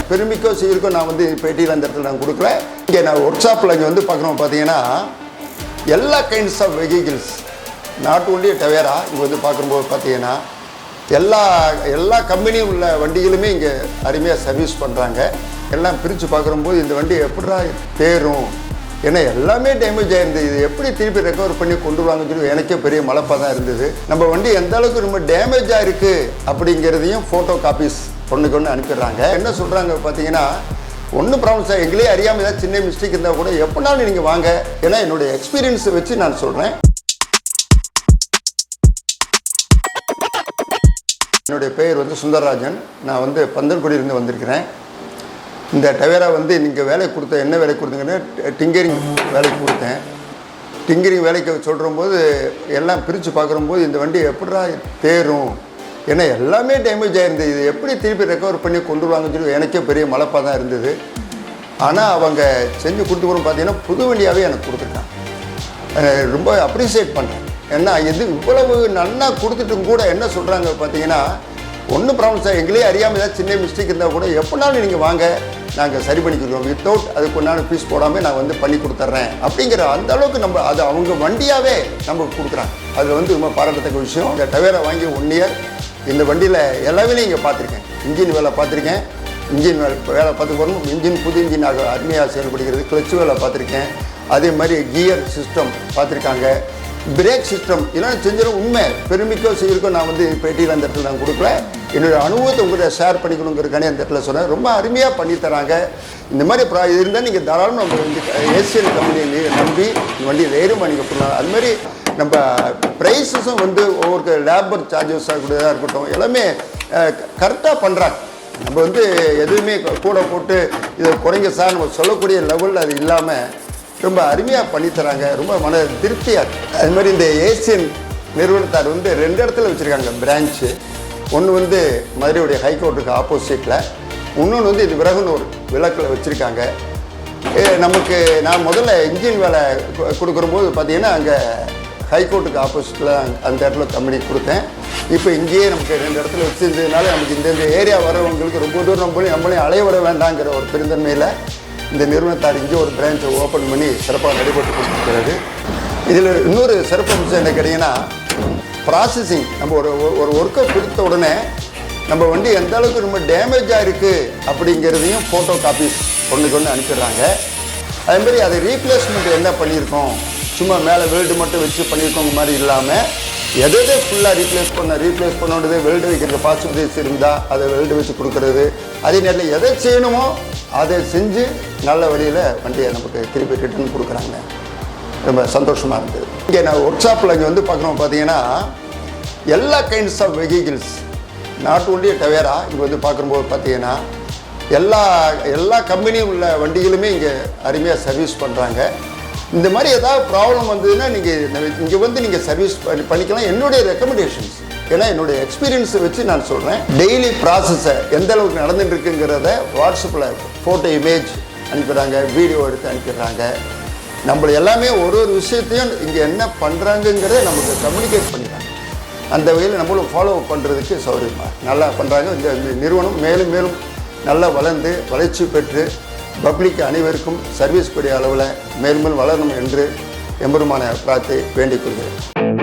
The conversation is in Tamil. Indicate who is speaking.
Speaker 1: பெருமிக்கோ சீருக்கோ நான் வந்து பேட்டியில் அந்த இடத்துல நான் கொடுக்குறேன். இங்கே நான் ஒர்க் ஷாப்பில் இங்கே வந்து பார்க்குறோம் பார்த்தீங்கன்னா எல்லா kinds of vehicles, not only Tavera. இங்கே வந்து பார்க்கும்போது பார்த்தீங்கன்னா எல்லா கம்பெனியும் உள்ள வண்டிகளுமே இங்கே அருமையாக சர்வீஸ் பண்ணுறாங்க. எல்லாம் பிரித்து பார்க்கும்போது இந்த வண்டி எப்படா தேரும், ஏன்னா எல்லாமே டேமேஜ் ஆயிருந்தது, இது எப்படி திருப்பி ரெக்கவர் பண்ணி கொண்டு வருவாங்கன்னு சொல்லி எனக்கே பெரிய மலைப்பாக தான் இருந்தது. நம்ம வண்டி எந்த அளவுக்கு ரொம்ப டேமேஜாக இருக்குது அப்படிங்கிறதையும் ஃபோட்டோ காப்பீஸ் ஒன்றுக்கு ஒன்று அனுப்பிடுறாங்க. என்ன சொல்கிறாங்க பார்த்தீங்கன்னா, ஒன்றும் ப்ராப்ளம் சார், எங்களே அறியாமல் ஏதாவது சின்ன மிஸ்டேக் இருந்தால் கூட எப்போனாலும் நீங்கள் வாங்க, ஏன்னா என்னுடைய எக்ஸ்பீரியன்ஸை வச்சு நான் சொல்கிறேன். என்னுடைய பெயர் வந்து சுந்தரராஜன். நான் வந்து பந்தல்குடியிலிருந்து வந்திருக்கிறேன். இந்த டவேரா வந்து நீங்கள் வேலை கொடுத்த என்ன வேலை கொடுத்தீங்கன்னா டிங்கரிங் வேலைக்கு கொடுத்தேன். டிங்கரிங் வேலைக்கு சொல்கிறம்போது எல்லாம் பிரித்து பார்க்குறம்போது இந்த வண்டி எப்படா தேரும், ஏன்னா எல்லாமே டேமேஜ் ஆயிருந்தது, இது எப்படி திருப்பி ரெக்கவர் பண்ணி கொண்டு வருவாங்கன்னு சொல்லி எனக்கே பெரிய மலைப்பாக தான் இருந்தது. ஆனால் அவங்க செஞ்சு கொடுத்துக்கணும் பார்த்தீங்கன்னா புது வண்டியாகவே எனக்கு கொடுத்துருக்காங்க. ரொம்ப அப்ரிசியேட் பண்ணுறேன். ஏன்னா இது இவ்வளவு நல்லா கொடுத்துட்டும் கூட என்ன சொல்கிறாங்க பார்த்தீங்கன்னா, ஒன்றும் ப்ராப்ளம் சார், எங்களே அறியாமல் ஏதாவது சின்ன மிஸ்டேக் இருந்தால் கூட எப்போனாலும் நீங்கள் வாங்க, நாங்கள் சரி பண்ணிக்கிறோம், வித்தவுட் அதுக்கு ஒன்றான ஃபீஸ் போடாமல் நான் வந்து பண்ணி கொடுத்துட்றேன் அப்படிங்கிற அந்த அளவுக்கு நம்ம அது அவங்க வண்டியாகவே நமக்கு கொடுக்குறாங்க. அதில் வந்து ரொம்ப பாராட்டத்தக்க விஷயம். இந்த டவேரா வாங்கி 1 இயர் இந்த வண்டியில் எல்லாமே இங்கே பார்த்துருக்கேன். இன்ஜின் வேலை பார்த்துருக்கேன், இன்ஜின் வேலை பார்த்து போகணும், இன்ஜின் புது இன்ஜின் அருமையாக செயல்படுகிறது, கிளச் வேலை பார்த்துருக்கேன், அதே மாதிரி கியர் சிஸ்டம் பார்த்துருக்காங்க, பிரேக் சிஸ்டம் இதெல்லாம் செஞ்சிடும். உண்மை பெருமிக்கோ சீருக்கோ நான் வந்து பேட்டியில் அந்த இடத்துல நான் கொடுக்கல, என்னுடைய அனுபவத்தை உங்கள்கிட்ட ஷேர் பண்ணிக்கணுங்கிறதுக்கானே அந்த இடத்துல சொன்னேன். ரொம்ப அருமையாக பண்ணி தராங்க. இந்த மாதிரி இது இருந்தால் நீங்கள் தாராளமாக நம்ம வந்து ஏசியன் கம்பெனியை நம்பி இந்த வண்டி தைரியமாக நீங்கள் பண்ணலாம். அதுமாதிரி நம்ம ப்ரைஸஸும் வந்து ஒவ்வொரு லேபர் சார்ஜஸாக கூடதாக இருக்கட்டும் எல்லாமே கரெக்டாக பண்ணுறாங்க. நம்ம வந்து எதுவுமே கூட போட்டு இதை குறைங்க சார் நம்ம சொல்லக்கூடிய லெவலில் அது இல்லாமல் ரொம்ப அருமையாக பண்ணித்தராங்க. ரொம்ப மன திருப்தியாக இருக்குது. அது மாதிரி இந்த ஏசியன் நிறுவனத்தார் வந்து 2 இடத்துல வச்சுருக்காங்க பிரான்ச்சு. ஒன்று வந்து மதுரையுடைய ஹைகோர்ட்டுக்கு ஆப்போசிட்டில், இன்னொன்று வந்து இது விறகுனூர் விளக்கில் வச்சுருக்காங்க. நமக்கு நான் முதல்ல இன்ஜின் வேலை கொடுக்குறம்போது பார்த்தீங்கன்னா அங்கே ஹைகோர்ட்டுக்கு ஆப்போசிட்டில் அந்த இடத்துல கம்பெனி கொடுத்தேன். இப்போ இங்கேயே நமக்கு 2 இடத்துல வச்சுருந்ததுனால நமக்கு இந்த ஏரியா வரவங்களுக்கு ரொம்ப தூரம் நம்மளையும் அலைய விட வேண்டாங்கிற ஒரு பெருந்தன்மையில் இந்த நிறுவனத்தார் இங்கே ஒரு பிரான்ச்சை ஓப்பன் பண்ணி சிறப்பாக நடைபெற்று கொண்டிருக்கிறது. இதில் இன்னொரு சிறப்பு அம்சம் என்ன கேட்டிங்கன்னா, ப்ராசஸிங். நம்ம ஒரு ஒர்க்கை கொடுத்த உடனே நம்ம வண்டி எந்த அளவுக்கு ரொம்ப டேமேஜாக இருக்குது அப்படிங்கிறதையும் ஃபோட்டோ காப்பீஸ் ஒன்றுக்கு ஒன்று அனுப்பிடுறாங்க. அதேமாதிரி அதை ரீப்ளேஸ்மெண்ட் என்ன பண்ணியிருக்கோம், சும்மா மேலே வெல்டு மட்டும் வச்சு பண்ணியிருக்கோங்க மாதிரி இல்லாமல் எதை ஃபுல்லாக ரீப்ளேஸ் பண்ண வேண்டியது, வெல்டு வைக்கிற பாசிபிலிட்டிஸ் இருந்தால் அதை வெல்டு வச்சு கொடுக்குறது, அதே நேரத்தில் எதை செய்யணுமோ அதை செஞ்சு நல்ல வழியில் வண்டியை நமக்கு திருப்பி ரிட்டர்ன் கொடுக்குறாங்க. ரொம்ப சந்தோஷமாக இருந்தது. இங்கே நான் ஒர்க் ஷாப்பில் இங்கே வந்து பார்க்குறோம் பார்த்தீங்கன்னா எல்லா kinds of vehicles, not only Tavera. இங்கே வந்து பார்க்கும்போது பார்த்தீங்கன்னா எல்லா கம்பெனியும் உள்ள வண்டிகளுமே இங்கே அருமையாக சர்வீஸ் பண்ணுறாங்க. இந்த மாதிரி ஏதாவது ப்ராப்ளம் வந்ததுன்னா நீங்கள் இங்கே வந்து நீங்கள் சர்வீஸ் பண்ணிக்கலாம். என்னுடைய ரெக்கமெண்டேஷன்ஸ், ஏன்னா என்னுடைய எக்ஸ்பீரியன்ஸை வச்சு நான் சொல்கிறேன். டெய்லி ப்ராசஸை எந்த அளவுக்கு நடந்துட்டு இருக்குங்கிறத வாட்ஸ்அப்பில் ஃபோட்டோ இமேஜ் அனுப்பிடுறாங்க, வீடியோ எடுத்து அனுப்பிடுறாங்க. நம்மளை எல்லாமே ஒரு விஷயத்தையும் இங்கே என்ன பண்ணுறாங்கங்கிறத நமக்கு கம்யூனிகேட் பண்ணிடுறாங்க. அந்த வகையில் நம்மளும் ஃபாலோ பண்ணுறதுக்கு சௌகரியமாக நல்லா பண்ணுறாங்க. இந்த நிறுவனம் மேலும் மேலும் நல்லா வளர்ந்து வளர்ச்சி பெற்று பப்ளிக் அனைவருக்கும் சர்வீஸ் கூடிய அளவில் மேலும் மேலும் வளரணும் என்று எம்பெருமான பிரார்த்தி வேண்டிக் கொள்கிறேன்.